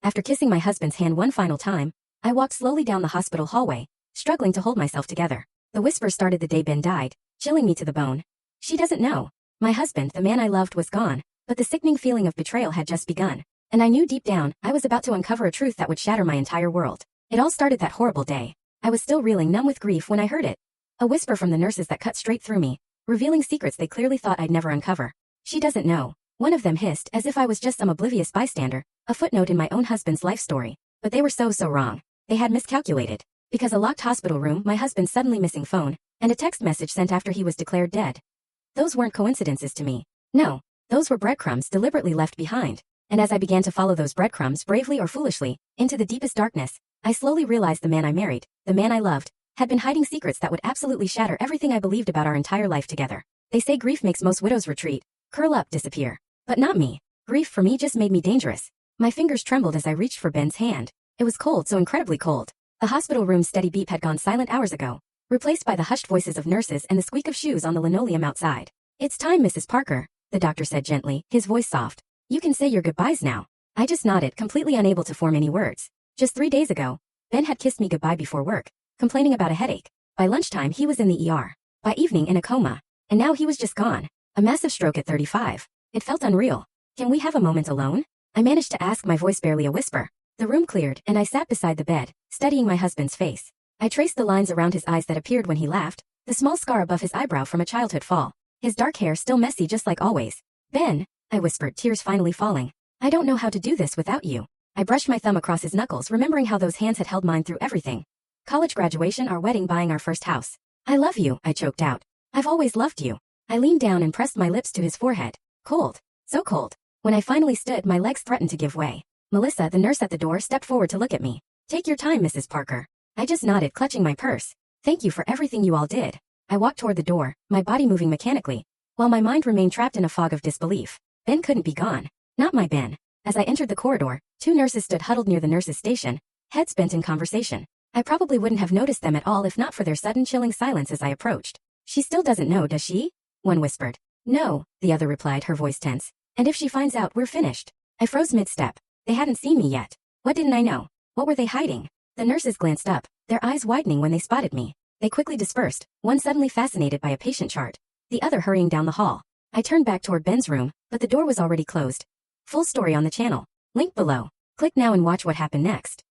After kissing my husband's hand one final time, I walked slowly down the hospital hallway, struggling to hold myself together. The whisper started the day Ben died, chilling me to the bone. She doesn't know. My husband, the man I loved, was gone, but the sickening feeling of betrayal had just begun. And I knew deep down, I was about to uncover a truth that would shatter my entire world. It all started that horrible day. I was still reeling, numb with grief, when I heard it. A whisper from the nurses that cut straight through me, revealing secrets they clearly thought I'd never uncover. She doesn't know. One of them hissed, as if I was just some oblivious bystander, a footnote in my own husband's life story. But they were so wrong. They had miscalculated. Because a locked hospital room, my husband's suddenly missing phone, and a text message sent after he was declared dead. Those weren't coincidences to me. No, those were breadcrumbs deliberately left behind. And as I began to follow those breadcrumbs, bravely or foolishly, into the deepest darkness, I slowly realized the man I married, the man I loved, had been hiding secrets that would absolutely shatter everything I believed about our entire life together. They say grief makes most widows retreat, curl up, disappear. But not me. Grief for me just made me dangerous. My fingers trembled as I reached for Ben's hand. It was cold, so incredibly cold. The hospital room's steady beep had gone silent hours ago, replaced by the hushed voices of nurses and the squeak of shoes on the linoleum outside. "It's time, Mrs. Parker," the doctor said gently, his voice soft. "You can say your goodbyes now." I just nodded, completely unable to form any words. Just 3 days ago, Ben had kissed me goodbye before work, complaining about a headache. By lunchtime he was in the ER. By evening in a coma. And now he was just gone. A massive stroke at 35. It felt unreal. "Can we have a moment alone?" I managed to ask, my voice barely a whisper. The room cleared, and I sat beside the bed, studying my husband's face. I traced the lines around his eyes that appeared when he laughed, the small scar above his eyebrow from a childhood fall. His dark hair still messy just like always. "Ben," I whispered, tears finally falling. "I don't know how to do this without you." I brushed my thumb across his knuckles, remembering how those hands had held mine through everything. College graduation, our wedding, buying our first house. "I love you," I choked out. "I've always loved you." I leaned down and pressed my lips to his forehead. Cold. So cold. When I finally stood, my legs threatened to give way. Melissa, the nurse at the door, stepped forward to look at me. "Take your time, Mrs. Parker." I just nodded, clutching my purse. "Thank you for everything you all did." I walked toward the door, my body moving mechanically, while my mind remained trapped in a fog of disbelief. Ben couldn't be gone. Not my Ben. As I entered the corridor, 2 nurses stood huddled near the nurses' station, heads bent in conversation. I probably wouldn't have noticed them at all if not for their sudden chilling silence as I approached. "She still doesn't know, does she?" one whispered. "No," the other replied, her voice tense. "And if she finds out, we're finished." I froze mid-step. They hadn't seen me yet. What didn't I know? What were they hiding? The nurses glanced up, their eyes widening when they spotted me. They quickly dispersed, one suddenly fascinated by a patient chart, the other hurrying down the hall. I turned back toward Ben's room, but the door was already closed. Full story on the channel. Link below. Click now and watch what happened next.